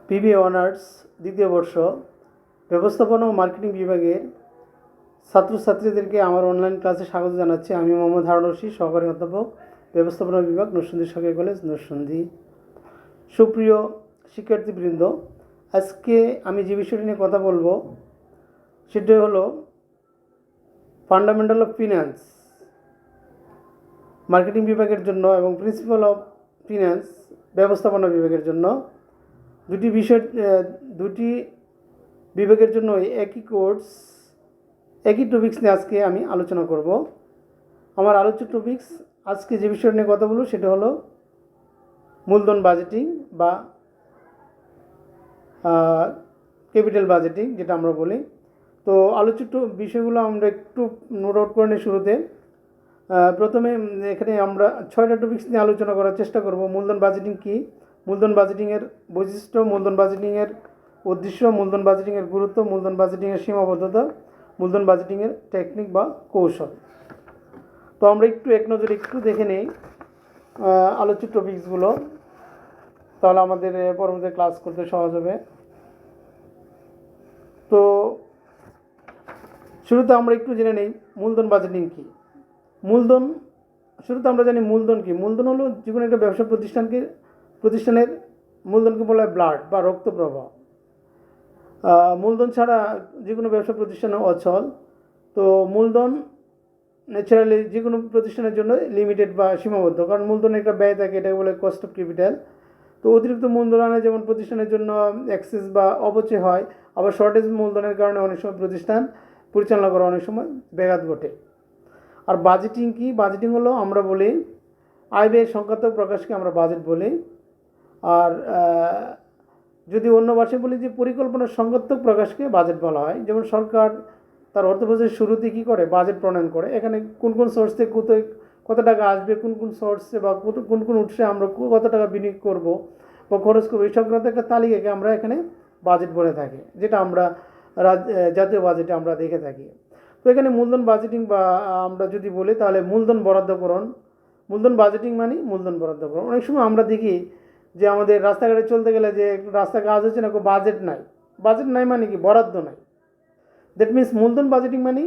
PB honours দ্বিতীয় বর্ষ ব্যবস্থাপনা ও মার্কেটিং বিভাগের ছাত্রছাত্রীদেরকে আমার অনলাইন ক্লাসে স্বাগত জানাচ্ছি। আমি মোহাম্মদ হারুন রশিদ, সহকারী অধ্যাপক, ব্যবস্থাপনা বিভাগ, নরসিংদী সরকারি কলেজ, নরসিংদী। সুপ্রিয় শিক্ষার্থীবৃন্দ, আজকে আমি যে বিষয়টি নিয়ে কথা বলবো সেটি হলো ফান্ডামেন্টাল অফ ফিন্যান্স মার্কেটিং বিভাগের জন্য এবং প্রিন্সিপাল অফ ফিন্যান্স ব্যবস্থাপনা বিভাগের জন্য। দুটি বিভাগের জন্য একই কোর্স, একই টপিক্স নিয়ে আজকে আমি আলোচনা করব। আমার আলোচ্য টপিক্স আজকে যে বিষয় নিয়ে কথা বলব সেটা হলো মূলধন বাজেটিং বা ক্যাপিটাল বাজেটিং, যেটা আমরা বলি। তো আলোচ্য বিষয়গুলো আমরা একটু নোট আউট করে নিই শুরুতে। প্রথমে এখানে আমরা 6টা টপিক্স নিয়ে আলোচনা করার চেষ্টা করব। মূলধন বাজেটিং কী, মূলধন বাজেটিংয়ের বৈশিষ্ট্য, মূলধন বাজেটিংয়ের উদ্দেশ্য, মূলধন বাজেটিংয়ের গুরুত্ব, মূলধন বাজেটিংয়ের সীমাবদ্ধতা, মূলধন বাজেটিংয়ের টেকনিক বা কৌশল। তো আমরা এক নজরে একটু দেখে নেই আলোচ্য টপিক্সগুলো, তাহলে আমাদের পরবর্তী ক্লাস করতে সহজ হবে। তো শুরুতে আমরা একটু জেনে নেই মূলধন বাজেটিং কী। শুরুতে আমরা জানি মূলধন কী। মূলধন হলো যে কোনো একটা ব্যবসা প্রতিষ্ঠানের মূলধনকে বলা হয় ব্লাড বা রক্ত প্রবাহ। মূলধন ছাড়া যে কোনো ব্যবসা প্রতিষ্ঠান অচল। তো মূলধন ন্যাচারালি যে কোনো প্রতিষ্ঠানের জন্য লিমিটেড বা সীমাবদ্ধ, কারণ মূলধনের একটা ব্যয় থাকে, এটাকে বলে কস্ট অফ ক্যাপিটাল। তো অতিরিক্ত মূলধন আনে যেমন প্রতিষ্ঠানের জন্য এক্সেস বা অপচয় হয়, আবার শর্টেজ মূলধনের কারণে অনেক সময় প্রতিষ্ঠান পরিচালনা করা অনেক সময় ব্যাঘাত ঘটে। আর বাজেটিং কি? বাজেটিং হলো আমরা বলি আয় ব্যয়ের সংখ্যাত্মক প্রকাশকে আমরা বাজেট বলি। আর যদি অন্য ভাষায় বলি যে পরিকল্পনার সংখ্যাত্মক প্রকাশকে বাজেট বলা হয়। যেমন সরকার তার অর্থবছরের শুরুতে কী করে? বাজেট প্রণয়ন করে। এখানে কোন কোন সোর্স থেকে কত টাকা আসবে, কোন কোন সোর্সে বা কোন কোন উৎসে আমরা কত টাকা বিনিয়োগ করব বা খরচ করবো, এই সংক্রান্ত একটা তালিকাকে আমরা এখানে বাজেট বলে থাকি, যেটা আমরা জাতীয় বাজেটে আমরা দেখে থাকি। তো এখানে মূলধন বাজেটিং বা আমরা যদি বলি তাহলে মূলধন বরাদ্দকরণ। মূলধন বাজেটিং মানে মূলধন বরাদ্দকরণ। অনেক সময় আমরা দেখি যে আমাদের রাস্তাঘাটে চলতে গেলে যে রাস্তা কাজ হচ্ছে না, বাজেট নাই। বাজেট নাই মানে কি? বরাদ্দ নাই। দ্যাট মিনস মূলধন বাজেটিং মানে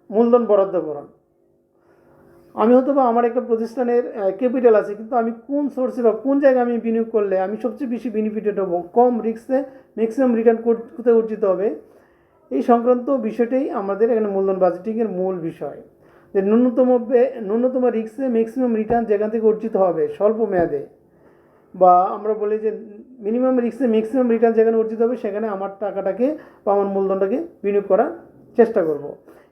মূলধন বরাদ্দকরণ। আমি হয়তো বা আমার একটা প্রতিষ্ঠানের ক্যাপিটাল আছে, কিন্তু আমি কোন সোর্সে বা কোন জায়গায় আমি বিনিয়োগ করলে আমি সবচেয়ে বেশি বেনিফিটেড হবো, কম রিস্কে ম্যাক্সিমাম রিটার্ন কোথায় অর্জিত হবে, এই সংক্রান্ত বিষয়টাই আমাদের এখানে মূলধন বাজেটিংয়ের মূল বিষয়। যে ন্যূনতম রিস্কে ম্যাক্সিমাম রিটার্ন যেখান থেকে অর্জিত হবে স্বল্প মেয়াদে, বা আমরা বলি যে মিনিমাম রিস্কে ম্যাক্সিমাম রিটার্ন যেখানে অর্জিত হবে সেখানে আমার টাকাটাকে বা আমার মূলধনটাকে বিনিয়োগ করার চেষ্টা করব।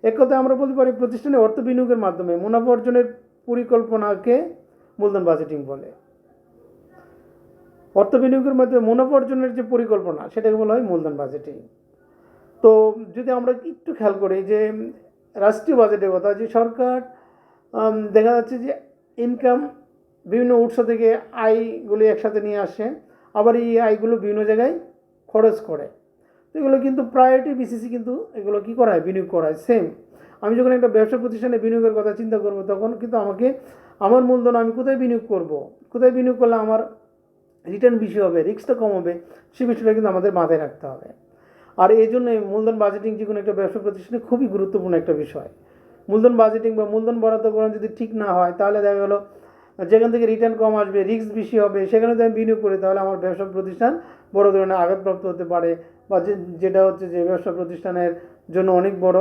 এক কথায় আমরা বলতে পারি প্রতিষ্ঠানে অর্থ বিনিয়োগের মাধ্যমে মুনাফা অর্জনের পরিকল্পনাকে মূলধন বাজেটিং বলে। অর্থ বিনিয়োগের মাধ্যমে মুনাফা অর্জনের যে পরিকল্পনা সেটাকে বলা হয় মূলধন বাজেটিং। তো যদি আমরা একটু খেয়াল করি যে রাষ্ট্রীয় বাজেটের কথা, যে সরকার দেখা যাচ্ছে যে ইনকাম বিভিন্ন উৎস থেকে আয়গুলি একসাথে নিয়ে আসে, আবার এই আয়গুলো বিভিন্ন জায়গায় খরচ করে। তো এগুলো কিন্তু প্রায়োরিটি বেসিসে কিন্তু এগুলো কী করা হয়? বিনিয়োগ করা হয়। সেম আমি যখন একটা ব্যবসা প্রতিষ্ঠানে বিনিয়োগের কথা চিন্তা করব, তখন কিন্তু আমাকে আমার মূলধন আমি কোথায় বিনিয়োগ করব, কোথায় বিনিয়োগ করলে আমার রিটার্ন বেশি হবে, রিস্কটা কম হবে, সে বিষয়টা কিন্তু আমাদের মাথায় রাখতে হবে। আর এই জন্যই মূলধন বাজেটিং যে কোনো একটা ব্যবসা প্রতিষ্ঠানে খুবই গুরুত্বপূর্ণ একটা বিষয়। মূলধন বাজেটিং বা মূলধন বরাদ্দকরণ যদি ঠিক না হয়, তাহলে দেখা গেলো যেখান থেকে রিটার্ন কম আসবে, রিস্ক বেশি হবে, সেখানে যদি আমি বিনিয়োগ করি তাহলে আমার ব্যবসা প্রতিষ্ঠান বড় ধরনের আঘাতপ্রাপ্ত হতে পারে, বা যেটা হচ্ছে যে ব্যবসা প্রতিষ্ঠানের জন্য অনেক বড়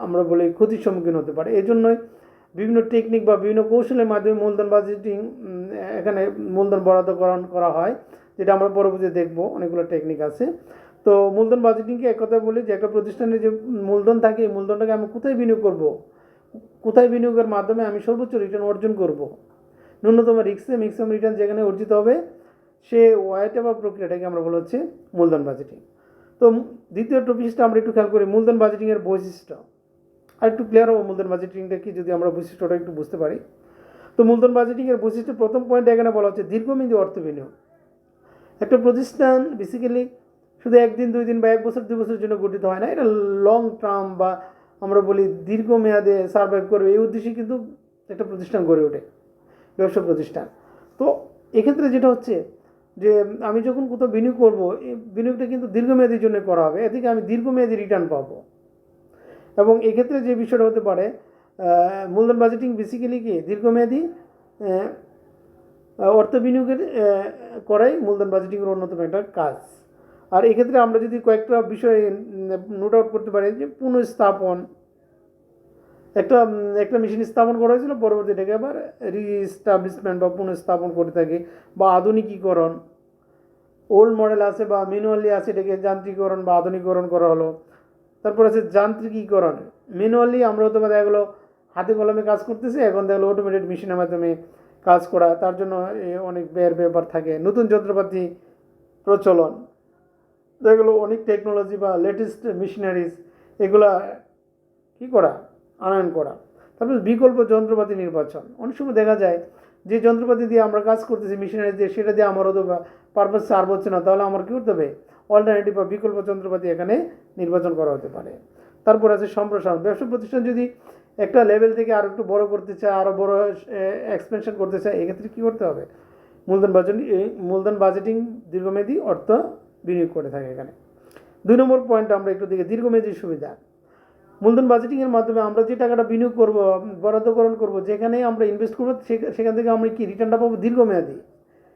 আমরা বলি ক্ষতির সম্মুখীন হতে পারে। এই জন্যই বিভিন্ন টেকনিক বা বিভিন্ন কৌশলের মাধ্যমে মূলধন বাজেটিং এখানে মূলধন বরাদ্দকরণ করা হয়, যেটা আমরা পরবর্তীতে দেখব। অনেকগুলো টেকনিক আছে। তো মূলধন বাজেটিংকে এক কথায় বলি যে একটা প্রতিষ্ঠানের যে মূলধন থাকে, এই মূলধনটাকে আমি কোথায় বিনিয়োগ করব, কোথায় বিনিয়োগের মাধ্যমে আমি সর্বোচ্চ রিটার্ন অর্জন করব, ন্যূনতম রিস্কে ম্যাক্সিমাম রিটার্ন যেখানে অর্জিত হবে, সে ওয়াইটা বা প্রক্রিয়াটাকে আমরা বলা হচ্ছে মূলধন বাজেটিং। তো দ্বিতীয় টপিকটা আমরা একটু খেয়াল করি মূলধন বাজেটিংয়ের বৈশিষ্ট্য। আর একটু ক্লিয়ার হবো মূলধন বাজেটিংটা কি, যদি আমরা বৈশিষ্ট্যটা একটু বুঝতে পারি। তো মূলধন বাজেটিংয়ের বৈশিষ্ট্য প্রথম পয়েন্ট এখানে বলা হচ্ছে দীর্ঘমেয়াদী অর্থ বিনিয়োগ। একটা প্রতিষ্ঠান বেসিক্যালি শুধু একদিন, 2 দিন বা 1 বছর, 2 বছরের জন্য গঠিত হয় না। এটা লং টার্ম বা আমরা বলি দীর্ঘমেয়াদে সার্ভাইভ করবে, এই উদ্দেশ্যে কিন্তু একটা প্রতিষ্ঠান গড়ে ওঠে, ব্যবসা প্রতিষ্ঠান। তো এক্ষেত্রে যেটা হচ্ছে যে আমি যখন কোথাও বিনিয়োগ করব, এই বিনিয়োগটা কিন্তু দীর্ঘমেয়াদীর জন্য করা হবে, এদিকে আমি দীর্ঘমেয়াদী রিটার্ন পাবো। এবং এক্ষেত্রে যে বিষয়টা হতে পারে, মূলধন বাজেটিং বেসিক্যালি কি দীর্ঘমেয়াদী অর্থ বিনিয়োগের করাই মূলধন বাজেটিংয়ের অন্যতম একটা কাজ। আর এক্ষেত্রে আমরা যদি কয়েকটা বিষয় নোট আউট করতে পারি, যে পুনঃস্থাপন, একটা একটা মেশিন স্থাপন করা হয়েছিল, পরবর্তী এটাকে আবার রিস্টাবলিশমেন্ট বা পুনঃস্থাপন করে থাকে, বা আধুনিকীকরণ, ওল্ড মডেল আছে বা ম্যানুয়ালি আছে, এটাকে যান্ত্রিকরণ বা আধুনিকীকরণ করা হলো। তারপর আছে যান্ত্রিকীকরণ, ম্যানুয়ালি আমরা হতে পারে এগুলো হাতে কলমে কাজ করতেছি, এখন দেখলো অটোমেটেড মেশিনের মাধ্যমে কাজ করা, তার জন্য অনেক ব্যয়ের ব্যাপার থাকে। নতুন যন্ত্রপাতি প্রচলন, যেগুলো অনেক টেকনোলজি বা লেটেস্ট মেশিনারিজ, এগুলা কী করা, আনয়ন করা। তারপর বিকল্প যন্ত্রপাতি নির্বাচন, অনেক সময় দেখা যায় যে যন্ত্রপাতি দিয়ে আমরা কাজ করতেছি মেশিনারি দিয়ে, সেটা দিয়ে আমার হয়তো বা পারপাস সার্ভ হচ্ছে না, তাহলে আমার কী করতে হবে, অল্টারনেটিভ বা বিকল্প যন্ত্রপাতি এখানে নির্বাচন করা হতে পারে। তারপর আছে সম্প্রসারণ, ব্যবসা প্রতিষ্ঠান যদি একটা লেভেল থেকে আরও একটু বড় করতে চায়, আরও বড় এক্সপেনশন করতে চায়, এক্ষেত্রে কী করতে হবে, মূলধন বাজেটিং দীর্ঘমেয়াদী অর্থ বিনিয়োগ করে থাকে এখানে। 2 নম্বর পয়েন্ট আমরা একটু দেখি, দীর্ঘমেয়াদী সুবিধা। মূলধন বাজেটিংয়ের মাধ্যমে আমরা যে টাকাটা বিনিয়োগ করব, বরাদ্দকরণ করব, যেখানে আমরা ইনভেস্ট করবো, সেখান থেকে আমরা কি রিটার্নটা পাবো দীর্ঘমেয়াদী,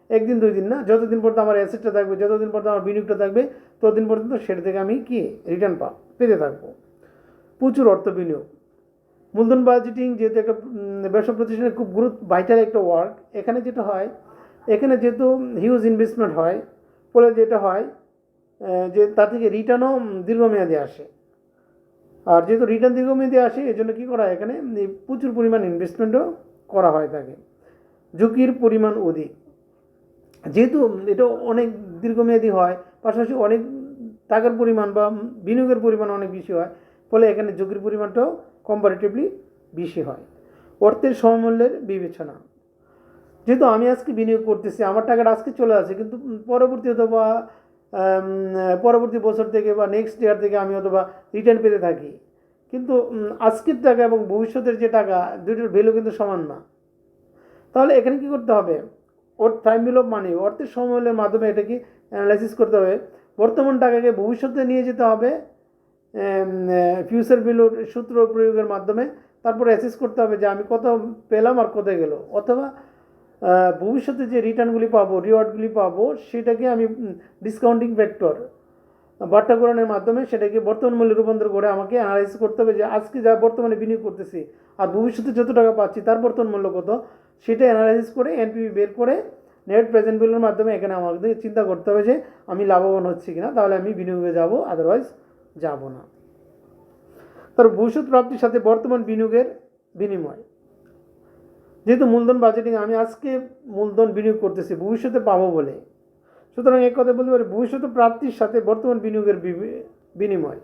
1 দিন 2 দিন না, যতদিন পর্যন্ত আমার অ্যাসেটটা থাকবে, যতদিন পর্যন্ত আমার বিনিয়োগটা থাকবে, ততদিন পর্যন্ত সেটা থেকে আমি কি রিটার্ন পেতে থাকবো। প্রচুর অর্থ বিনিয়োগ, মূলধন বাজেটিং যেহেতু একটা ব্যবসা প্রতিষ্ঠানের খুব ভাইটাল একটা ওয়ার্ক, এখানে যেটা হয়, এখানে যেহেতু হিউজ ইনভেস্টমেন্ট হয়, ফলে যেটা হয় যে তার থেকে রিটার্নও দীর্ঘমেয়াদী আসে। আর যেহেতু রিটার্ন দীর্ঘমেয়াদী আসে, এই জন্য কী করা হয়, এখানে প্রচুর পরিমাণ ইনভেস্টমেন্টও করা হয় থাকে। ঝুঁকির পরিমাণ অধিক, যেহেতু এটা অনেক দীর্ঘমেয়াদী হয়, পাশাপাশি অনেক টাকার পরিমাণ বা বিনিয়োগের পরিমাণ অনেক বেশি হয়, ফলে এখানে ঝুঁকির পরিমাণটাও কম্পারেটিভলি বেশি হয়। অর্থের সমমূল্যের বিবেচনা, যেহেতু আমি আজকে বিনিয়োগ করতেছি, আমার টাকাটা আজকে চলে আসে, কিন্তু পরবর্তী অথবা পরবর্তী বছর থেকে বা নেক্সট ইয়ার থেকে আমি অথবা রিটার্ন পেতে থাকি, কিন্তু আজকের টাকা এবং ভবিষ্যতের যে টাকা, দুইটার ভ্যালু কিন্তু সমান না। তাহলে এখানে কী করতে হবে, টাইম ভ্যালু অফ মানি, অর্থের সমমূল্যের মাধ্যমে এটাকে অ্যানালাইসিস করতে হবে। বর্তমান টাকাকে ভবিষ্যতে নিয়ে যেতে হবে ফিউচার ভ্যালুর সূত্র প্রয়োগের মাধ্যমে, তারপর অ্যাসেস করতে হবে যে আমি কত পেলাম আর কোথায় গেল, অথবা ভবিষ্যতে যে রিটার্নগুলি পাবো, রিওয়ার্ডগুলি পাবো, সেটাকে আমি ডিসকাউন্টিং ফ্যাক্টর বাট্টাকরণের মাধ্যমে সেটাকে বর্তমান মূল্যে রূপান্তর করে আমাকে অ্যানালাইজ করতে হবে যে আজকে যা বর্তমানে বিনিয়োগ করতেছি আর ভবিষ্যতে যত টাকা পাচ্ছি তার বর্তমান মূল্য কত, সেটা অ্যানালাইসিস করে এনপিভি বের করে নেট প্রেজেন্ট ভ্যালুর মাধ্যমে এখানে আমাদের চিন্তা করতে হবে যে আমি লাভবান হচ্ছি কিনা, তাহলে আমি বিনিয়োগে যাব, আদারওয়াইজ যাব না। তার ভবিষ্যৎ প্রাপ্তির সাথে বর্তমান বিনিয়োগের বিনিময়, যেহেতু মূলধন বাজেটিং আমি আজকে মূলধন বিনিয়োগ করতেছি ভবিষ্যতে পাবো বলে, সুতরাং এক কথা বলতে পারি ভবিষ্যতে প্রাপ্তির সাথে বর্তমান বিনিয়োগের বিনিময়।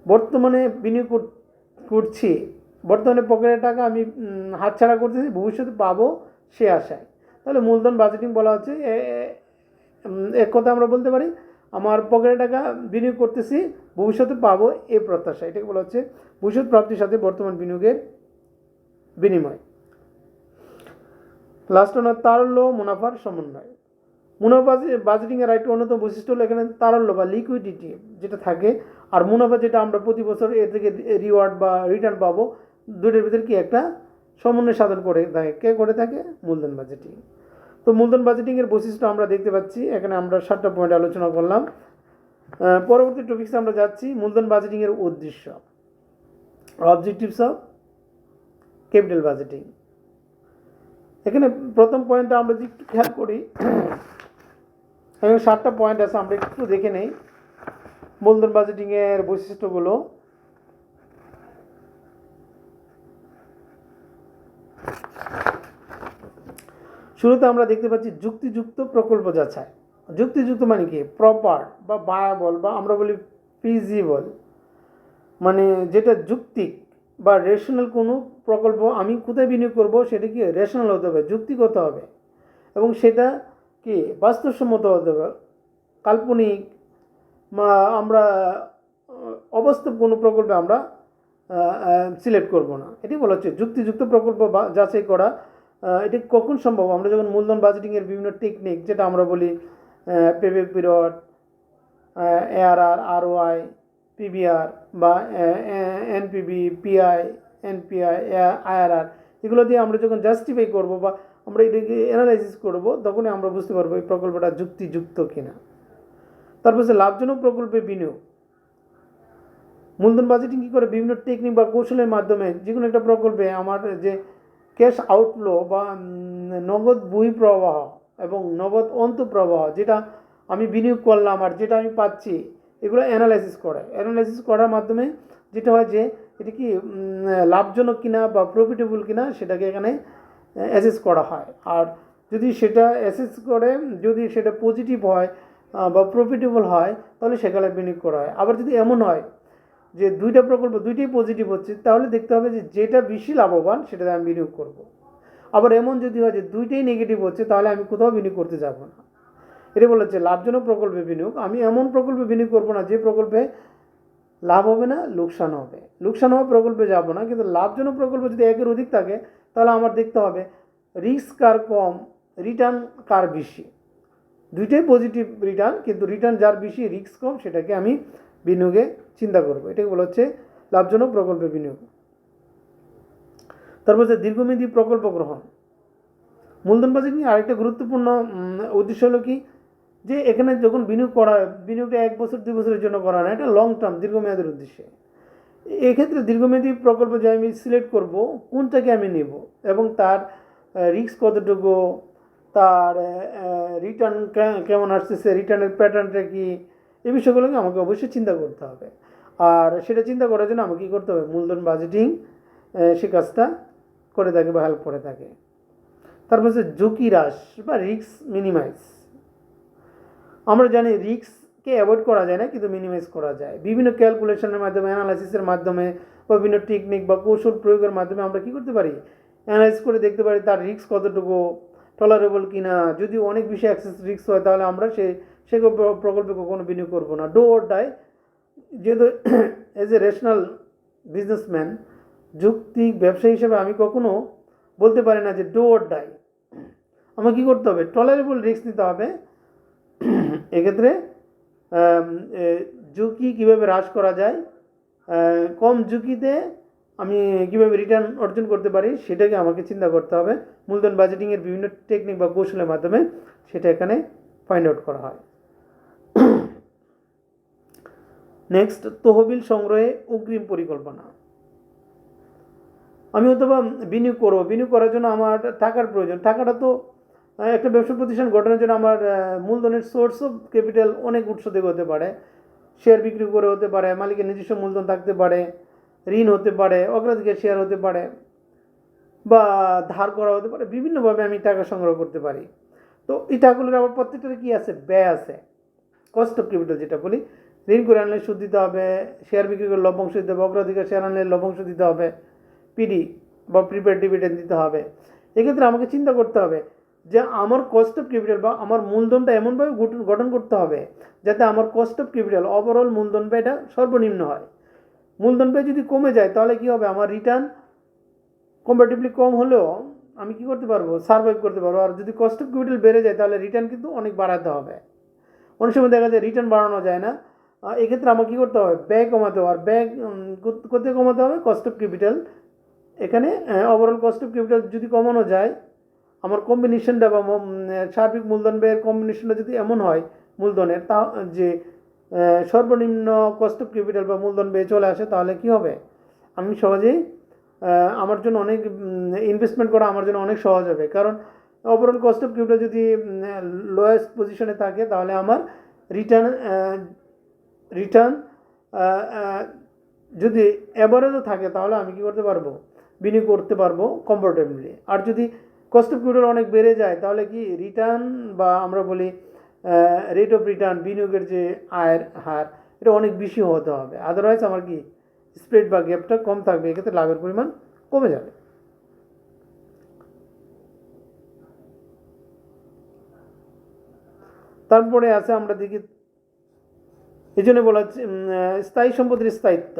বর্তমানে বিনিয়োগ করছি, বর্তমানে পকেটের টাকা আমি হাতছাড়া করতেছি, ভবিষ্যতে পাবো সে আশায়, তাহলে মূলধন বাজেটিং বলা হচ্ছে। এক কথা আমরা বলতে পারি আমার পকেটে টাকা বিনিয়োগ করতেছি, ভবিষ্যতে পাবো এই প্রত্যাশা, এটাকে বলা হচ্ছে ভবিষ্যৎ প্রাপ্তির সাথে বর্তমান বিনিয়োগের বিনিময়। লাস্ট হলো তারল্য মুনাফার সমন্বয়। মুনাফা বাজেটিংয়ের একটা অন্যতম বৈশিষ্ট্য হলো এখানে তারল্য বা লিকুইডিটি যেটা থাকে, আর মুনাফা যেটা আমরা প্রতি বছর এর থেকে রিওয়ার্ড বা রিটার্ন পাবো, দুটোর ভিতরে কি একটা সমন্বয় সাধন করে থাকে, কে করে থাকে, মূলধন বাজেটিং। তো মূলধন বাজেটিংয়ের বৈশিষ্ট্য আমরা দেখতে পাচ্ছি, এখানে আমরা 7টা পয়েন্ট আলোচনা করলাম। পরবর্তী টপিক্সে আমরা যাচ্ছি মূলধন বাজেটিংয়ের উদ্দেশ্য, অবজেক্টিভস অফ ক্যাপিটাল বাজেটিং। এখানে প্রথম পয়েন্টটা আমরা যদি একটু খেয়াল করি, এখানে 7টা পয়েন্ট আছে, আমরা একটু দেখে নেই মূলধন বাজেটিংয়ের বৈশিষ্ট্যগুলো। শুরুতে আমরা দেখতে পাচ্ছি যুক্তিযুক্ত প্রকল্প যাচাই। যুক্তিযুক্ত মানে কি, প্রপার বা ভায়াবল বা আমরা বলি ফিজিবল, মানে যেটা যুক্তিক বা রেশনাল কোনো প্রকল্প আমি কোথায় বিনিয়োগ করব সেটা কি রেশনাল হতে হবে, যুক্তিগত হবে, এবং সেটা কি বাস্তবসম্মত হতে হবে। কাল্পনিক বা আমরা অবাস্তব কোনো প্রকল্পে আমরা সিলেক্ট করব না, এটি বলা হচ্ছে যুক্তিযুক্ত প্রকল্প যাচাই করা। এটা কখন সম্ভব? আমরা যখন মূলধন বাজেটিংয়ের বিভিন্ন টেকনিক, যেটা আমরা বলি payback period, ARR, ROI, PBR বা এনপিবি, পিআই, এনপিআই, আইআরআর, এগুলো দিয়ে আমরা যখন জাস্টিফাই করব বা আমরা এটাকে অ্যানালাইসিস করব, তখনই আমরা বুঝতে পারবো এই প্রকল্পটা যুক্তিযুক্ত কিনা। তারপর হচ্ছে লাভজনক প্রকল্পে বিনিয়োগ। মূলধন বাজেটিং কী করে? বিভিন্ন টেকনিক বা কৌশলের মাধ্যমে যে কোনো একটা প্রকল্পে আমার যে ক্যাশ আউটফ্লো বা নগদ বহিঃপ্রবাহ এবং নগদ অন্তঃপ্রবাহ, যেটা আমি বিনিয়োগ করলাম আর যেটা আমি পাচ্ছি, এগুলো অ্যানালাইসিস করার মাধ্যমে যেটা হয় যে এটা কি লাভজনক কিনা বা প্রফিটেবল কিনা, সেটাকে এখানে অ্যাসেস করা হয়। আর যদি সেটা অ্যাসেস করে যদি সেটা পজিটিভ হয় বা প্রফিটেবল হয়, তাহলে সেখানে বিনিয়োগ করা হয়। আবার যদি এমন হয় যে দুইটা প্রকল্প দুইটাই পজিটিভ হচ্ছে, তাহলে দেখতে হবে যে যেটা বেশি লাভবান সেটাতে আমি বিনিয়োগ করব। আবার এমন যদি হয় যে দুইটাই নেগেটিভ হচ্ছে, তাহলে আমি কোথাও বিনিয়োগ করতে যাব না। এটা বলা হচ্ছে লাভজনক প্রকল্পে বিনিয়োগ। আমি এমন প্রকল্পে বিনিয়োগ করব না যে প্রকল্পে লাভ হবে না, লোকসান হবে। লোকসান হওয়া প্রকল্পে যাব না। কিন্তু লাভজনক প্রকল্প যদি একের অধিক থাকে, তাহলে আমার দেখতে হবে রিস্ক কার কম, রিটার্ন কার বেশি। দুইটাই পজিটিভ রিটার্ন, কিন্তু রিটার্ন যার বেশি, রিস্ক কম, সেটাকে আমি বিনিয়োগে চিন্তা করব। এটাকে বলা হচ্ছে লাভজনক প্রকল্পে বিনিয়োগ। তারপর হচ্ছে দীর্ঘমেয়াদী প্রকল্প গ্রহণ। মূলধন বাজেট নিয়ে আরেকটা গুরুত্বপূর্ণ উদ্দেশ্য হলো কি, যে এখানে যখন বিনিয়োগ করা হয়, বিনিয়োগটা 1 বছর 2 বছরের জন্য করা না, এটা লং টার্ম, দীর্ঘমেয়াদের উদ্দেশ্যে। এক্ষেত্রে দীর্ঘমেয়াদী প্রকল্প যে আমি সিলেক্ট করব, কোনটাকে আমি নেব এবং তার রিস্ক কতটুকু, তার রিটার্ন কেমন আসতেছে, রিটার্নের প্যাটার্নটা কি, এই বিষয়গুলোকে আমাকে অবশ্যই চিন্তা করতে হবে। আর সেটা চিন্তা করার জন্য আমাকে কী করতে হবে? মূলধন বাজেটিং সে কাজটা করে থাকে বা হেল্প করে থাকে। তারপর হচ্ছে ঝুঁকি হ্রাস বা রিস্ক মিনিমাইজ। আমরা জানি রিস্ককে অ্যাভয়েড করা যায় না, কিন্তু মিনিমাইজ করা যায় বিভিন্ন ক্যালকুলেশনের মাধ্যমে, অ্যানালাইসিসের মাধ্যমে, বিভিন্ন টেকনিক বা কৌশল প্রয়োগের মাধ্যমে। আমরা কী করতে পারি? অ্যানালাইজ করে দেখতে পারি তার রিস্ক কতটুকু, টলারেবল কিনা। যদি অনেক বেশি অ্যাক্সেস রিস্ক হয়, তাহলে আমরা সে প্রকল্পে কখনো বিনিয়োগ করবো না। Do or die. যেহেতু এজ এ রেশনাল বিজনেসম্যান, যৌক্তিক ব্যবসায়ী হিসেবে আমি কখনো বলতে পারি না যে ডু অর ডাই। আমার কী করতে হবে? টলারেবল রিস্ক নিতে হবে। এক্ষেত্রে ঝুঁকি কীভাবে হ্রাস করা যায়, কম ঝুঁকিতে আমি কীভাবে রিটার্ন অর্জন করতে পারি, সেটাকে আমাকে চিন্তা করতে হবে। মূলধন বাজেটিংয়ের বিভিন্ন টেকনিক বা কৌশলের মাধ্যমে সেটা এখানে ফাইন্ড আউট করা হয়। নেক্সট, তহবিল সংগ্রহে অগ্রিম পরিকল্পনা। আমি হয়তো বা বিনিয়োগ করবো, বিনিয়োগ করার জন্য আমার টাকার প্রয়োজন। টাকাটা তো একটা ব্যবসা প্রতিষ্ঠান গঠনের জন্য আমার মূলধনের সোর্স অফ ক্যাপিটাল অনেক উৎস থেকে হতে পারে। শেয়ার বিক্রি করে হতে পারে, মালিকের নিজস্ব মূলধন থাকতে পারে, ঋণ হতে পারে, অগ্রাধিকার শেয়ার হতে পারে, বা ধার করা হতে পারে। বিভিন্নভাবে আমি টাকা সংগ্রহ করতে পারি। তো এই টাকাগুলোর আবার প্রত্যেকটার কী আছে? ব্যয় আছে, কস্ট অফ ক্যাপিটাল যেটা বলি। ঋণ করে আনলে সুদ দিতে হবে, শেয়ার বিক্রি করে লভ্যাংশ দিতে হবে, অগ্রাধিকার শেয়ার আনলে লভ্যাংশ দিতে হবে, পিডি বা প্রিপেড ডিভিডেন্ড দিতে হবে। এক্ষেত্রে আমাকে চিন্তা করতে হবে যে আমার কস্ট অফ ক্যাপিটাল বা আমার মূলধনটা এমনভাবে গঠন করতে হবে যাতে আমার কস্ট অফ ক্যাপিটাল, ওভারঅল মূলধন ব্যয়টা সর্বনিম্ন হয়। মূলধন ব্যয় যদি কমে যায়, তাহলে কী হবে? আমার রিটার্ন কম্পারেটিভলি কম হলেও আমি কী করতে পারবো? সার্ভাইভ করতে পারবো। আর যদি কস্ট অফ ক্যাপিটাল বেড়ে যায়, তাহলে রিটার্ন কিন্তু অনেক বাড়াতে হবে। অনেক সময় দেখা যায় রিটার্ন বাড়ানো যায় না। এক্ষেত্রে আমাকে কী করতে হবে? ব্যয় কমাতে হবে। আর ব্যয় কোথায় কমাতে হবে? Cost of capital. এখানে ওভারঅল কস্ট অফ ক্যাপিটাল যদি কমানো যায়, আমার কম্বিনেশনটা বা সার্বিক মূলধন ব্যয়ের কম্বিনেশনটা যদি এমন হয় মূলধনের, তা যে সর্বনিম্ন কস্ট অফ ক্যাপিটাল বা মূলধন ব্যয় চলে আসে, তাহলে কী হবে? আমি সহজেই আমার জন্য অনেক ইনভেস্টমেন্ট করা আমার জন্য অনেক সহজ হবে। কারণ ওভারঅল কস্ট অফ ক্যাপিটাল যদি লোয়েস্ট পজিশনে থাকে, তাহলে আমার রিটার্ন যদি অ্যাভারেজও থাকে, তাহলে আমি কী করতে পারবো? বিনিয়োগ করতে পারবো কমফোর্টেবলি। আর যদি কস্ট অফ ক্যাপিটাল অনেক বেড়ে যায়, তাহলে কি রিটার্ন বা আমরা বলি রেট অফ রিটার্ন, বিনিয়োগের যে আয়ের হার, এটা অনেক বেশি হতে হবে। আদারওয়াইজ আমার কি স্প্রেড বা গ্যাপটা কম থাকবে, এক্ষেত্রে লাভের পরিমাণ কমে যাবে। তারপরে আছে আমরা দেখি, এই জন্য বলা হচ্ছে স্থায়ী সম্পদের স্থায়িত্ব।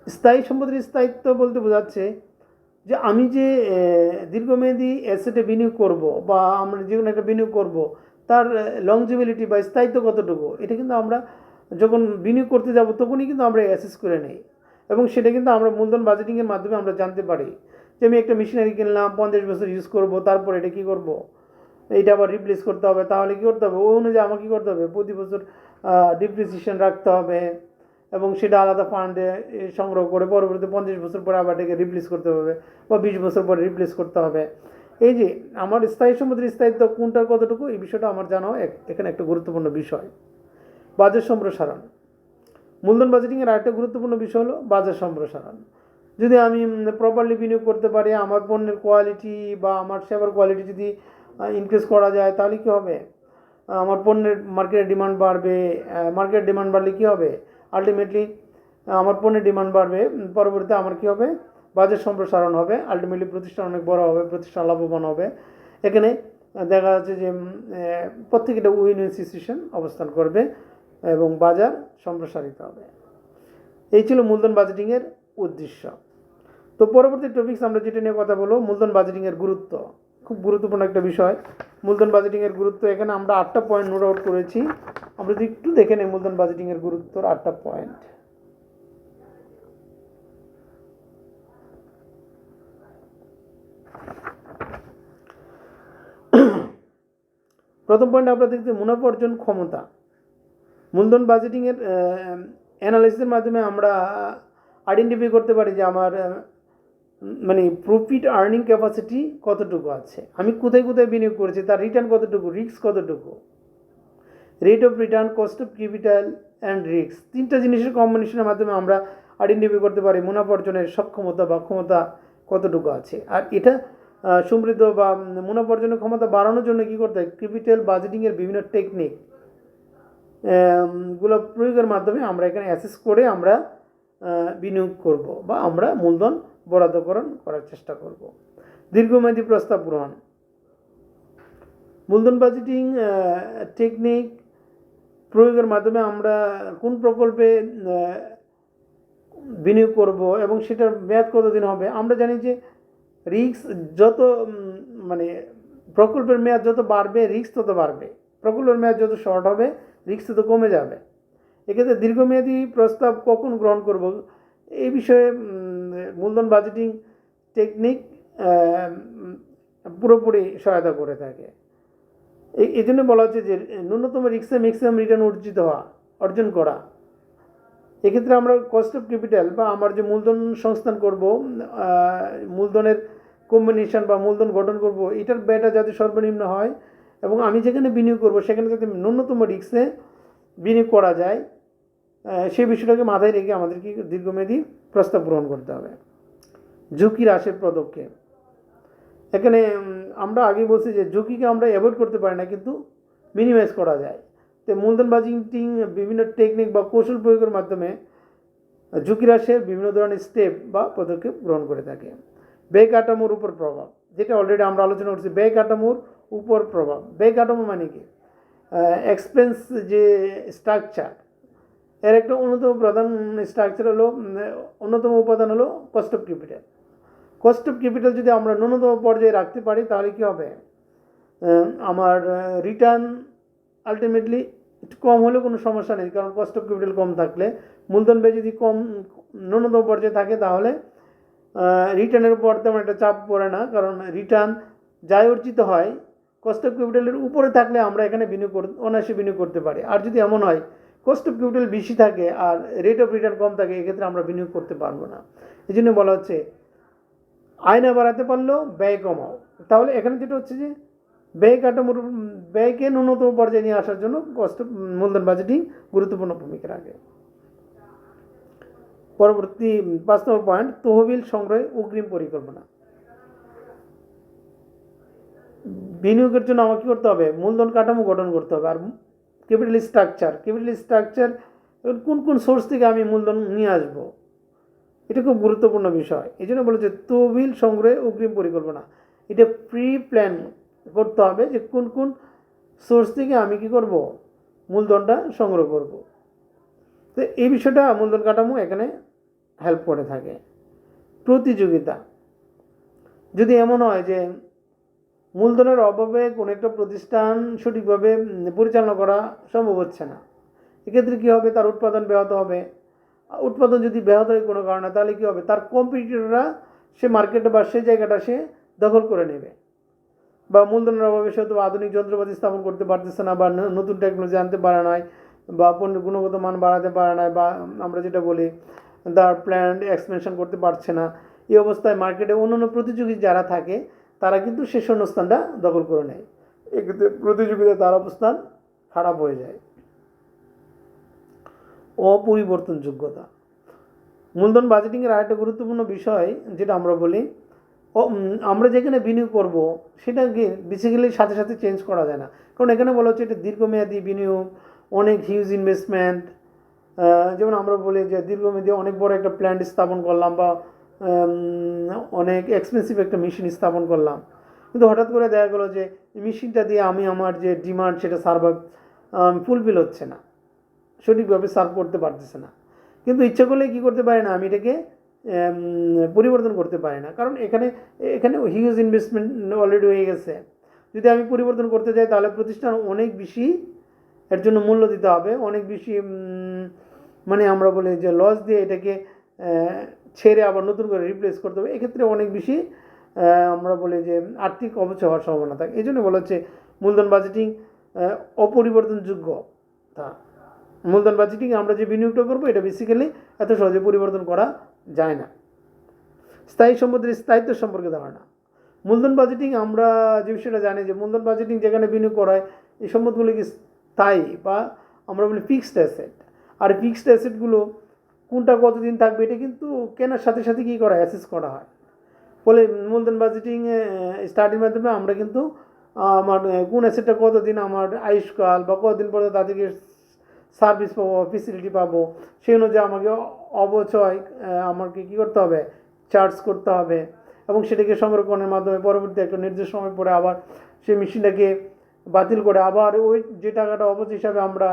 স্থায়ী সম্পদের স্থায়িত্ব বলতে বোঝাচ্ছে যে আমি যে দীর্ঘমেয়াদী অ্যাসেটে বিনিয়োগ করব বা আমরা যে কোনো একটা বিনিয়োগ করব, তার লংজিবিলিটি বা স্থায়িত্ব কতটুকু, এটা কিন্তু আমরা যখন বিনিয়োগ করতে যাব তখনই কিন্তু আমরা অ্যাসেস করে নেই, এবং সেটা কিন্তু আমরা মূলধন বাজেটিংয়ের মাধ্যমে আমরা জানতে পারি যে আমি একটা মেশিনারি কিনলাম, 50 বছর ইউজ করব, তারপর এটা কী করব, এইটা আবার রিপ্লেস করতে হবে, তাহলে কী করতে হবে, ওই অনুযায়ী আমাকে কী করতে হবে, প্রতি বছর ডিপ্রিসিয়েশন রাখতে হবে, এবং সেটা আলাদা ফান্ডে সংগ্রহ করে পরবর্তী 50 বছর পরে আবার এটাকে রিপ্লেস করতে হবে বা 20 বছর পরে রিপ্লেস করতে হবে। এই যে আমার স্থায়ী সম্পদের স্থায়িত্ব কোনটার কতটুকু, এই বিষয়টা আমার জানাও এখানে একটা গুরুত্বপূর্ণ বিষয়। বাজার সম্প্রসারণ, মূলধন বাজেটিংয়ের আরেকটা গুরুত্বপূর্ণ বিষয় হলো বাজার সম্প্রসারণ। যদি আমি প্রপারলি বিনিয়োগ করতে পারি, আমার পণ্যের কোয়ালিটি বা আমার সেবার কোয়ালিটি যদি ইনক্রিজ করা যায়, তাহলে কী হবে, আমার পণ্যের মার্কেটের ডিমান্ড বাড়বে। মার্কেট ডিমান্ড বাড়লে কী হবে, আলটিমেটলি আমার পণ্যের ডিমান্ড বাড়বে, পরবর্তীতে আমার কী হবে, বাজার সম্প্রসারণ হবে, আলটিমেটলি প্রতিষ্ঠান অনেক বড় হবে, প্রতিষ্ঠান লাভবান হবে। এখানে দেখা যাচ্ছে যে প্রত্যেকটা উইন উইন সিচুয়েশন অবস্থান করবে এবং বাজার সম্প্রসারিত হবে। এই ছিল মূলধন বাজেটিংয়ের উদ্দেশ্য। তো পরবর্তী টপিকস আমরা যেটা নিয়ে কথা বলবো, মূলধন বাজেটিংয়ের গুরুত্ব। খুব গুরুত্বপূর্ণ একটা বিষয় মূলধন বাজেটিংয়ের গুরুত্ব। এখানে আমরা 8টা পয়েন্ট নোট আউট করেছি, আমরা যদি একটু দেখে নেই মূলধন বাজেটিংয়ের গুরুত্বর 8টা পয়েন্ট। প্রথম পয়েন্ট আমরা দেখছি মুনাফা অর্জন ক্ষমতা। মূলধন বাজেটিংয়ের অ্যানালাইসিসের মাধ্যমে আমরা আইডেন্টিফাই করতে পারি যে আমার মানে প্রফিট আর্নিং ক্যাপাসিটি কতটুকু আছে, আমি কোথায় কোথায় বিনিয়োগ করেছি, তার রিটার্ন কতটুকু, রিস্ক কতটুকু, rate of return, cost of capital and risk. 3টা জিনিসের কম্বিনেশনের মাধ্যমে আমরা আইডেন্টিফাই করতে পারি মুনাফা অর্জনের সক্ষমতা বা ক্ষমতা কতটুকু আছে। আর এটা সমৃদ্ধ বা মুনাফা অর্জনের ক্ষমতা বাড়ানোর জন্য কী করতে হয়, ক্যাপিটাল বাজেটিংয়ের বিভিন্ন টেকনিক গুলো প্রয়োগের মাধ্যমে আমরা এখানে অ্যাসেস করে আমরা বিনিয়োগ করব বা আমরা মূলধন বরাদ্দকরণ করার চেষ্টা করব। দীর্ঘমেয়াদী প্রস্তাব গ্রহণ, মূলধন বাজেটিং টেকনিক প্রয়োগের মাধ্যমে আমরা কোন প্রকল্পে বিনিয়োগ করব এবং সেটার মেয়াদ কতদিন হবে। আমরা জানি যে রিস্ক যত মানে প্রকল্পের মেয়াদ যত বাড়বে রিস্ক তত বাড়বে, প্রকল্পের মেয়াদ যত শর্ট হবে রিস্ক তত কমে যাবে। এক্ষেত্রে দীর্ঘমেয়াদী প্রস্তাব কখন গ্রহণ করব, এই বিষয়ে মূলধন বাজেটিং টেকনিক পুরোপুরি সহায়তা করে থাকে। এই জন্য বলা হচ্ছে যে ন্যূনতম রিস্কে ম্যাক্সিমাম রিটার্ন অর্জন করা। এক্ষেত্রে আমরা কস্ট অফ ক্যাপিটাল বা আমার যে মূলধন সংস্থান করব, মূলধনের কম্বিনেশন বা মূলধন গঠন করব, এটার ব্যয়টা যাতে সর্বনিম্ন হয় এবং আমি যেখানে বিনিয়োগ করব সেখানে যাতে ন্যূনতম রিস্কে বিনিয়োগ করা যায়, সেই বিষয়টাকে মাথায় রেখে আমাদেরকে দীর্ঘমেয়াদী প্রস্তাব গ্রহণ করতে হবে। ঝুঁকি হ্রাসের পদক্ষেপ, এখানে আমরা আগে বলছি যে ঝুঁকিকে আমরা অ্যাভয়েড করতে পারি না, কিন্তু মিনিমাইজ করা যায়। তো মূলধন বাজেটিং বিভিন্ন টেকনিক বা কৌশল প্রয়োগের মাধ্যমে ঝুঁকি হ্রাসের বিভিন্ন ধরনের স্টেপ বা পদক্ষেপ গ্রহণ করে থাকে। ব্যয় কাঠামোর উপর প্রভাব, যেটা অলরেডি আমরা আলোচনা করছি, ব্যয় কাঠামোর উপর প্রভাব। ব্যয় কাঠামো মানে কি, এক্সপেন্স যে স্ট্রাকচার, এর একটা অন্যতম প্রধান স্ট্রাকচার হলো, অন্যতম উপাদান হলো cost of capital. Cost of capital যদি আমরা ন্যূনতম পর্যায়ে রাখতে পারি তাহলে কী হবে, আমার রিটার্ন আলটিমেটলি একটু কম হলেও কোনো সমস্যা নেই, কারণ কস্ট অফ ক্যাপিটাল কম থাকলে, মূলধন ব্যয় যদি ন্যূনতম পর্যায়ে থাকে তাহলে রিটার্নের উপর তেমন একটা চাপ পড়ে না, কারণ রিটার্ন যাই অর্জিত হয় কস্ট অফ ক্যাপিটালের উপরে থাকলে আমরা এখানে অনায়াসে বিনিয়োগ করতে পারি। আর যদি এমন হয় কস্ট অফ ক্যাপিটাল বেশি থাকে আর রেট অফ রিটার্ন কম থাকে, এক্ষেত্রে আমরা বিনিয়োগ করতে পারবো না। এই জন্য বলা হচ্ছে আয় না বাড়াতে পারলেও ব্যয় কমাও। তাহলে এখানে যেটা হচ্ছে যে ব্যয় কাঠামোর ব্যয়কে ন্যূনতম পর্যায়ে নিয়ে আসার জন্য মূলধন বাজেটিং গুরুত্বপূর্ণ ভূমিকা রাখে। পরবর্তী 5 নম্বর পয়েন্ট, তহবিল সংগ্রহে অগ্রিম পরিকল্পনা। বিনিয়োগের জন্য আমাকে কী করতে হবে, মূলধন কাঠামো গঠন করতে হবে। আর ক্যাপিটাল স্ট্রাকচার কোন কোন সোর্স থেকে আমি মূলধন নিয়ে আসবো, এটা খুব গুরুত্বপূর্ণ বিষয়। এই জন্য বলেছে তহবিল সংগ্রহে অগ্রিম পরিকল্পনা। এটা প্রি প্ল্যান করতে হবে যে কোন কোন সোর্স থেকে আমি কি করব, মূলধনটা সংগ্রহ করব। তো এই বিষয়টা মূলধন কাঠামো এখানে হেল্প করে থাকে। প্রতিযোগিতা, যদি এমন হয় যে মূলধনের অভাবে কোনো একটা প্রতিষ্ঠান সঠিকভাবে পরিচালনা করা সম্ভব হচ্ছে না, এক্ষেত্রে কী হবে? তার উৎপাদন ব্যাহত হবে। উৎপাদন যদি ব্যাহত হয় কোনো কারণে, তাহলে কী হবে? তার কম্পিটিটররা সে মার্কেটে বা সেই জায়গাটা সে দখল করে নেবে। বা মূলধনের অভাবে সে হয়তো আধুনিক যন্ত্রপাতি স্থাপন করতে পারতেছে না, বা নতুন টেকনোলজি আনতে পারে নাই, বা পণ্যের গুণগত মান বাড়াতে পারে না, বা আমরা যেটা বলি তার প্ল্যান্ট এক্সপেনশন করতে পারছে না। এই অবস্থায় মার্কেটে অন্যান্য প্রতিযোগী যারা থাকে তারা কিন্তু সে শূন্যস্থানটা দখল করে নেয়। এক্ষেত্রে প্রতিযোগিতায় তার অবস্থান খারাপ হয়ে যায়। অপরিবর্তনযোগ্যতা। মূলধন বাজেটিংয়ের আরেকটা গুরুত্বপূর্ণ বিষয় যেটা আমরা বলি, আমরা যেখানে বিনিয়োগ করব সেটাকে বেসিক্যালি সাথে সাথে চেঞ্জ করা যায় না, কারণ এখানে বলা হচ্ছে এটা দীর্ঘমেয়াদী বিনিয়োগ, অনেক হিউজ ইনভেস্টমেন্ট। যেমন আমরা বলি যে দীর্ঘমেয়াদী অনেক বড় একটা প্ল্যান্ট স্থাপন করলাম, বা অনেক এক্সপেন্সিভ একটা মেশিন স্থাপন করলাম, কিন্তু হঠাৎ করে দেখা গেলো যে মেশিনটা দিয়ে আমি আমার যে ডিমান্ড সেটা সার্ভাইভ ফুলফিল হচ্ছে না, সঠিকভাবে সার্ভ করতে পারতেছে না। কিন্তু ইচ্ছা করলে কী করতে পারি না, আমি এটাকে পরিবর্তন করতে পারি না, কারণ এখানে হিউজ ইনভেস্টমেন্ট অলরেডি হয়ে গেছে। যদি আমি পরিবর্তন করতে যাই তাহলে প্রতিষ্ঠান অনেক বেশি এর জন্য মূল্য দিতে হবে, অনেক বেশি মানে আমরা বলি যে লস দিয়ে এটাকে ছেড়ে আবার নতুন করে রিপ্লেস করতে হবে। এক্ষেত্রে অনেক বেশি আমরা বলি যে আর্থিক অবচয় হওয়ার সম্ভাবনা থাকে। এই জন্য বলা হচ্ছে মূলধন বাজেটিং অপরিবর্তনযোগ্য। তা মূলধন বাজেটিং আমরা যে বিনিয়োগটা করবো এটা বেসিক্যালি এত সহজে পরিবর্তন করা যায় না। স্থায়ী সম্পদের স্থায়িত্ব সম্পর্কে ধারণা। মূলধন বাজেটিং আমরা যে বিষয়টা জানি যে মূলধন বাজেটিং যেখানে বিনিয়োগ করা হয় এই সম্পদগুলো কি স্থায়ী, বা আমরা বলি ফিক্সড অ্যাসেট। আর ফিক্সড অ্যাসেটগুলো কোনটা কতদিন থাকবে এটা কিন্তু কেনার সাথে সাথে কী করা অ্যাসেস করা হয়। ফলে মূলধন বাজেটিং স্টাডির মাধ্যমে আমরা কিন্তু আমার কোন অ্যাসেটটা কতদিন আমার আয়ুষ্কাল, বা কতদিন পরে তাদেরকে সার্ভিস পাবো, ফেসিলিটি পাবো, সেই অনুযায়ী আমাকে অবচয় আমাকে কী করতে হবে, চার্জ করতে হবে, এবং সেটাকে সংরক্ষণের মাধ্যমে পরবর্তী একটা নির্দিষ্ট সময় পরে আবার সেই মেশিনটাকে বাতিল করে আবার ওই যে টাকাটা অবচয় হিসাবে আমরা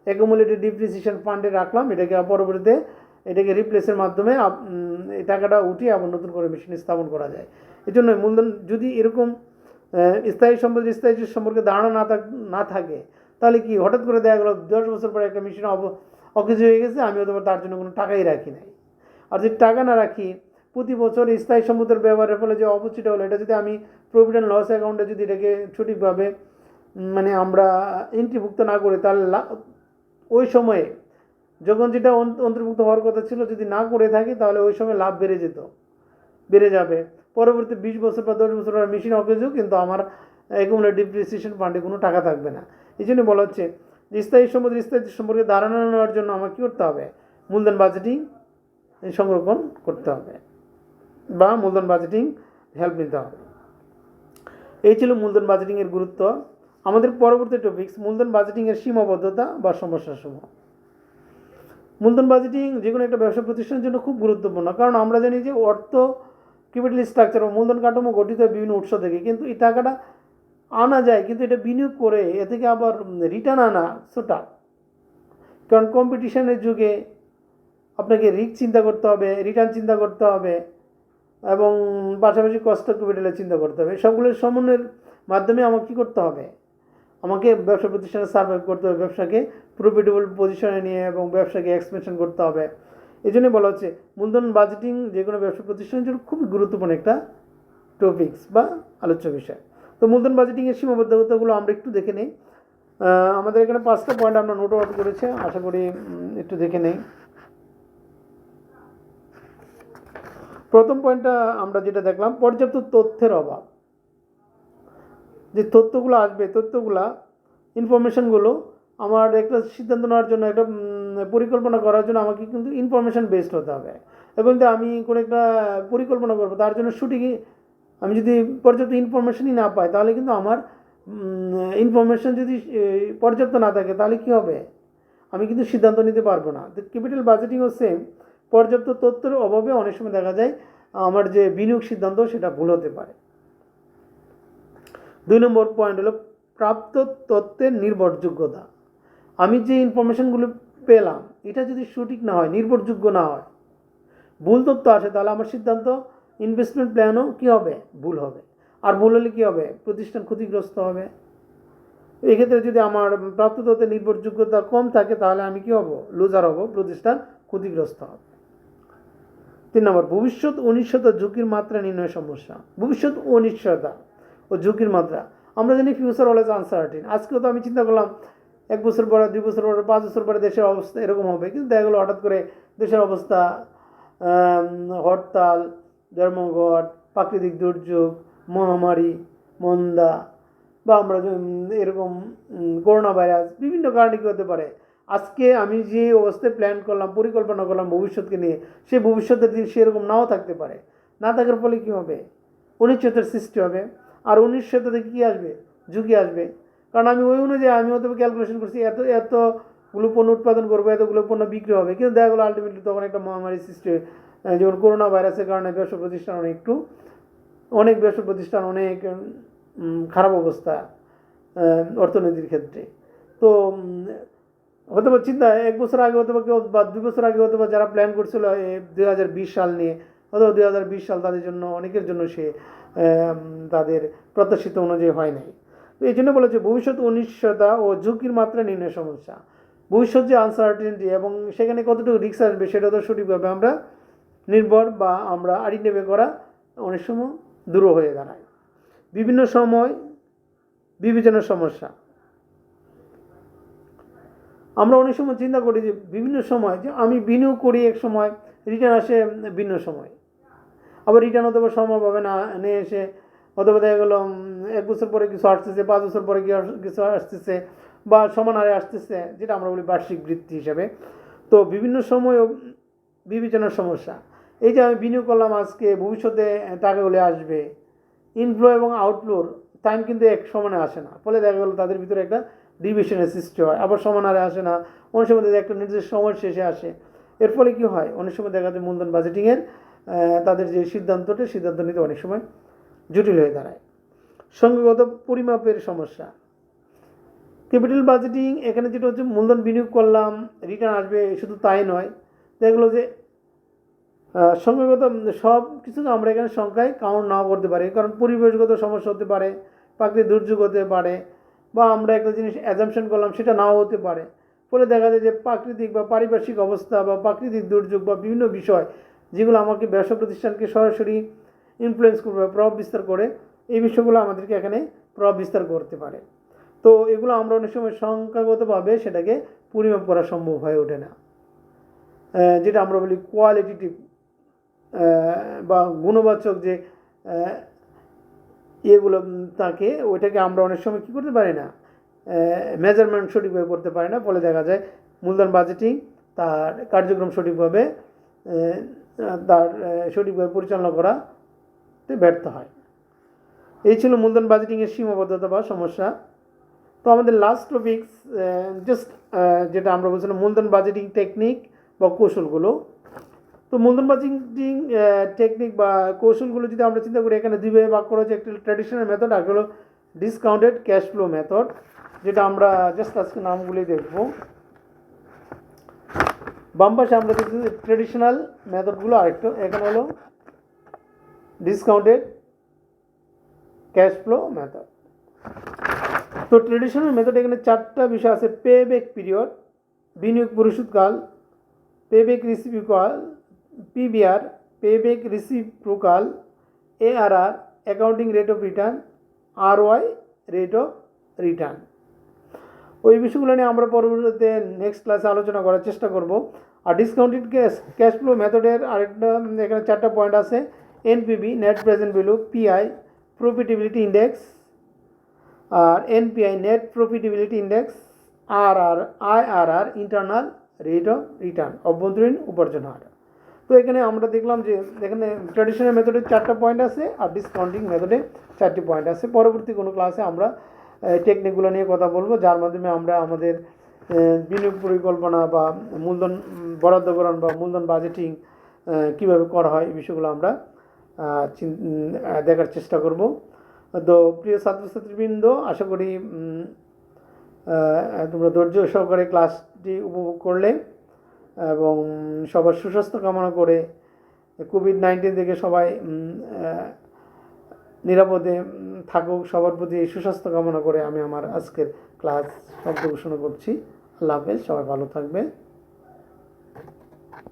অ্যাকুমুলেটেড ডিপ্রিসিয়েশন ফান্ডে রাখলাম, এটাকে পরবর্তীতে এটাকে রিপ্লেসের মাধ্যমে এই টাকাটা উঠিয়ে আবার নতুন করে মেশিন স্থাপন করা যায়। এই জন্য মূলধন যদি এরকম স্থায়ী সম্পর্কে ধারণা না থাকে, তাহলে কি হঠাৎ করে দেখা গেলো 10 বছর পরে একটা মেশিন অকেজ হয়ে গেছে, আমি হয়তো তার জন্য কোনো টাকাই রাখি নাই। আর যদি টাকা না রাখি, প্রতি বছর স্থায়ী সম্পদের ব্যবহারের ফলে যে অবচয়টা হলো, এটা যদি আমি প্রফিট অ্যান্ড লস অ্যাকাউন্টে যদি এটাকে সঠিকভাবে মানে আমরা এন্ট্রিভুক্ত না করি, তাহলে ওই সময়ে যখন যেটা অন্তর্ভুক্ত হওয়ার কথা ছিল যদি না করে থাকি, তাহলে ওই সময় লাভ বেড়ে যাবে। পরবর্তী 20 বছর বা 10 বছর পর মেশিন অকেজ হোক, কিন্তু আমার অ্যাকুমুলেটেড ডিপ্রিসিয়েশন ফান্ডে কোনো টাকা থাকবে না। এই জন্য বলা হচ্ছে যে স্থায়ী স্থায়িত্ব সম্পর্কে ধারণা নেওয়ার জন্য আমার কী করতে হবে, মূলধন বাজেটিং সংরক্ষণ করতে হবে, বা মূলধন বাজেটিং হেল্প নিতে হবে। এই ছিল মূলধন বাজেটিংয়ের গুরুত্ব। আমাদের পরবর্তী টপিকস মূলধন বাজেটিংয়ের সীমাবদ্ধতা বা সমস্যাসমূহ। মূলধন বাজেটিং যে কোনো একটা ব্যবসা প্রতিষ্ঠানের জন্য খুব গুরুত্বপূর্ণ, কারণ আমরা জানি যে অর্থ ক্যাপিটাল স্ট্রাকচার ও মূলধন কাঠামো গঠিত বিভিন্ন উৎস থেকে, কিন্তু এই টাকাটা আনা যায়, কিন্তু এটা বিনিয়োগ করে এ থেকে আবার রিটার্ন আনা ছোটা, কারণ কম্পিটিশনের যুগে আপনাকে রিস্ক চিন্তা করতে হবে, রিটার্ন চিন্তা করতে হবে, এবং পাশাপাশি কস্ট অফ ক্যাপিটালের চিন্তা করতে হবে। সবগুলোর সমন্বয়ের মাধ্যমে আমাকে কী করতে হবে, আমাকে ব্যবসা প্রতিষ্ঠানে সার্ভাইভ করতে হবে, ব্যবসাকে প্রফিটেবল পজিশনে নিয়ে এবং ব্যবসাকে এক্সপেনশন করতে হবে। এই জন্যই বলা হচ্ছে মূলধন বাজেটিং যে কোনো ব্যবসা প্রতিষ্ঠানের জন্য খুবই গুরুত্বপূর্ণ একটা টপিকস বা আলোচ্য বিষয়। তো মূলধন বাজেটিংয়ের সীমাবদ্ধতাগুলো আমরা একটু দেখে নেই। আমাদের এখানে 5টা পয়েন্ট আমরা নোট আউট করেছি, আশা করি একটু দেখে নেই। প্রথম পয়েন্টটা আমরা যেটা দেখলাম, পর্যাপ্ত তথ্যের অভাব। যে তথ্যগুলো আসবে, ইনফরমেশনগুলো আমার একটা সিদ্ধান্ত নেওয়ার জন্য, একটা পরিকল্পনা করার জন্য আমাকে কিন্তু ইনফরমেশন বেসড হতে হবে। এবং আমি কোনো একটা পরিকল্পনা করবো, তার জন্য আমি যদি পর্যাপ্ত ইনফরমেশনই না পাই, তাহলে কিন্তু আমার ইনফরমেশন যদি পর্যাপ্ত না থাকে, তাহলে কী হবে, আমি কিন্তু সিদ্ধান্ত নিতে পারবো না। তো ক্যাপিটাল বাজেটিংও সেম, পর্যাপ্ত তথ্যের অভাবে অনেক সময় দেখা যায় আমার যে বিনিয়োগ সিদ্ধান্ত সেটা ভুল হতে পারে। 2 নম্বর পয়েন্ট হলো প্রাপ্ত তথ্যের নির্ভরযোগ্যতা। আমি যে ইনফরমেশনগুলো পেলাম এটা যদি সঠিক না হয়, নির্ভরযোগ্য না হয়, ভুল তথ্য আসে, তাহলে আমার সিদ্ধান্ত ইনভেস্টমেন্ট প্ল্যানও কী হবে, ভুল হবে। আর ভুল হলে কী হবে, প্রতিষ্ঠান ক্ষতিগ্রস্ত হবে। এক্ষেত্রে যদি আমার প্রাপ্ত তথ্যের নির্ভরযোগ্যতা কম থাকে তাহলে আমি কী হব, লুজার হব, প্রতিষ্ঠান ক্ষতিগ্রস্ত হবে। 3 নম্বর, ভবিষ্যৎ অনিশ্চয়তা ঝুঁকির মাত্রা নির্ণয়ের সমস্যা। ভবিষ্যৎ অনিশ্চয়তা ও ঝুঁকির মাত্রা, আমরা জানি ফিউচার অলওয়েজ আনসার্টিন। আজকেও তো আমি চিন্তা করলাম 1 বছর পরে, 2 বছর পরে, 5 বছর পরে দেশের অবস্থা এরকম হবে, কিন্তু দেখা গেলো হঠাৎ করে দেশের অবস্থা হরতাল, ধর্মঘট, প্রাকৃতিক দুর্যোগ, মহামারী, মন্দা, বা আমরা এরকম করোনা ভাইরাস, বিভিন্ন কারণে কী হতে পারে, আজকে আমি যে অবস্থায় প্ল্যান করলাম, পরিকল্পনা করলাম ভবিষ্যৎকে নিয়ে, সেই ভবিষ্যতের দিন সেরকম নাও থাকতে পারে। না থাকার ফলে কী হবে, অনিশ্চয়তার সৃষ্টি হবে। আর অনিশ্চয়তা থেকে কী আসবে, ঝুঁকি আসবে। কারণ আমি ওই অনুযায়ী আমি হয়তো ক্যালকুলেশন করছি এতগুলো পণ্য উৎপাদন করবো, এতগুলো পণ্য বিক্রি হবে, কিন্তু দেখা গেলো আলটিমেটলি তখন একটা মহামারী সৃষ্টি, যেমন করোনা ভাইরাসের কারণে ব্যবসা প্রতিষ্ঠান অনেক ব্যবসা প্রতিষ্ঠান অনেক খারাপ অবস্থা অর্থনীতির ক্ষেত্রে। তো হতে পারে চিন্তা 1 বছর আগে হতে পারে কেউ, বা 2 বছর আগে হতে পারে যারা প্ল্যান করছিল 2020 সাল নিয়ে, অথবা 2020 সাল তাদের জন্য, অনেকের জন্য সে তাদের প্রত্যাশিত অনুযায়ী হয় নাই। তো এই জন্য বলেছে ভবিষ্যৎ অনিশ্চয়তা ও ঝুঁকির মাত্রা নির্ণয় সমস্যা। ভবিষ্যৎ যে আনসার্টেনিটি এবং সেখানে কতটুকু রিস্ক আসবে সেটা তো সঠিকভাবে আমরা নির্ভর বা আমরা আইডেন্টিফাই করা অনেক সময় দূর হয়ে দাঁড়ায়। বিভিন্ন সময় বিবেচনার সমস্যা, আমরা অনেক সময় চিন্তা করি যে বিভিন্ন সময় যে আমি বিনিয়োগ করি এক সময়, রিটার্ন আসে ভিন্ন সময়, আবার রিটার্ন হতে পারে সময়ভাবে না নিয়ে এসে, অথবা দেখা গেলো 1 বছর পরে কিছু আসতেছে, 5 বছর পরে কিছু আসতেছে, বা সমান হারে আসতেছে, যেটা আমরা বলি বার্ষিক বৃত্তি হিসাবে। তো বিভিন্ন সময় বিবেচনার সমস্যা, এই যে আমি বিনিয়োগ করলাম আজকে, ভবিষ্যতে টাকাগুলো আসবে, ইনফ্লো এবং আউটফ্লোর টাইম কিন্তু এক সমানে আসে না, ফলে দেখা গেলো তাদের ভিতরে একটা ডিভিশনের সৃষ্টি হয়, আবার সমান হারে আসে না, অনেক সময় একটা নির্দিষ্ট সময় শেষে আসে। এর ফলে কী হয়, অনেক সময় দেখা যায় মূলধন বাজেটিংয়ের তাদের যে সিদ্ধান্ত নিতে অনেক সময় জটিল হয়ে দাঁড়ায়। সংখ্যাগত পরিমাপের সমস্যা, ক্যাপিটাল বাজেটিং এখানে যেটা হচ্ছে, মূলধন বিনিয়োগ করলাম, রিটার্ন আসবে, শুধু তাই নয়, দেখলো যে সংখ্যাগত সব কিছু আমরা এখানে সংখ্যায় কাউন্ট নাও করতে পারি, কারণ পরিবেশগত সমস্যা হতে পারে, প্রাকৃতিক দুর্যোগ হতে পারে, বা আমরা একটা জিনিস অ্যাজাম্পশন করলাম সেটা নাও হতে পারে। ফলে দেখা যায় যে প্রাকৃতিক বা পারিপার্শ্বিক অবস্থা বা প্রাকৃতিক দুর্যোগ বা বিভিন্ন বিষয় যেগুলো আমাকে ব্যবসা প্রতিষ্ঠানকে সরাসরি ইনফ্লুয়েন্স করবে, প্রভাব বিস্তার করে, এই বিষয়গুলো আমাদেরকে এখানে প্রভাব বিস্তার করতে পারে। তো এগুলো আমরা অনেক সময় সংখ্যাগতভাবে সেটাকে পরিমাপ করা সম্ভব হয়ে ওঠে না, যেটা আমরা বলি কোয়ালিটেটিভ বা গুণবাচক যে এগুলো থাকে, ওইটাকে আমরা অনেক সময় কী করতে পারি না, মেজারমেন্ট সঠিকভাবে করতে পারি না। ফলে দেখা যায় মূলধন বাজেটিং তার কার্যক্রম সঠিকভাবে পরিচালনা করাতে ব্যর্থ হয়। এই ছিল মূলধন বাজেটিংয়ের সীমাবদ্ধতা বা সমস্যা। তো আমাদের লাস্ট টপিকস যেটা আমরা বলছিলাম মূলধন বাজেটিং টেকনিক বা কৌশলগুলো। তো মূলধন বাজেটিং টেকনিক বা কৌশলগুলো যদি আমরা চিন্তা করি, এখানে দুইভাবে ভাগ করা হচ্ছে, একটি ট্র্যাডিশনাল মেথড, আর হলো ডিসকাউন্টেড ক্যাশ ফ্লো মেথড, যেটা আমরা জাস্ট আজকে নামগুলি দেখব। বাম পাশে আমরা দেখছি ট্র্যাডিশনাল মেথডগুলো, আরেকটা এখানে হলো ডিসকাউন্টেড ক্যাশ ফ্লো মেথড। তো ট্র্যাডিশনাল মেথড এখানে 4টা বিষয় আছে: পে ব্যাক পিরিয়ড, বিনিয়োগ পরিশোধকাল, payback reciprocal, PBR, payback reciprocal, ARR, accounting rate of return, আরওয়াই রেট অফ রিটার্ন। ওই বিষয়গুলো নিয়ে আমরা পরবর্তীতে নেক্সট ক্লাসে আলোচনা করার চেষ্টা করব। আর ডিসকাউন্টেড ক্যাশ ফ্লো মেথডের আরেকটা এখানে 4টা পয়েন্ট আছে: NPV, net present value, PI, profitability index, আর NPI, net profitability index, IRR, internal rate of return, অভ্যন্তরীণ উপার্জন হার। তো এখানে আমরা দেখলাম যে এখানে ট্র্যাডিশনাল মেথডে 4টা পয়েন্ট আছে, আর ডিসকাউন্টিং মেথডে 4টি পয়েন্ট আছে। পরবর্তী কোনো ক্লাসে আমরা টেকনিকগুলো নিয়ে কথা বলবো, যার মাধ্যমে আমরা আমাদের বিনিয়োগ পরিকল্পনা বা মূলধন বরাদ্দকরণ বা মূলধন বাজেটিং কীভাবে করা হয়, এই বিষয়গুলো আমরা দেখার চেষ্টা করব। তো প্রিয় ছাত্রছাত্রীবৃন্দ, আশা করি তোমরা ধৈর্য সহকারে ক্লাসটি উপভোগ করলে, এবং সবার সুস্বাস্থ্য কামনা করে কোভিড-19 থেকে সবাই নিরাপদে থাকুক, সবার প্রতি সুস্বাস্থ্য কামনা করে আমি আমার আজকের ক্লাস শব্দ ঘোষণা করছি। আল্লাহ হাফেজ, সবাই ভালো থাকবে।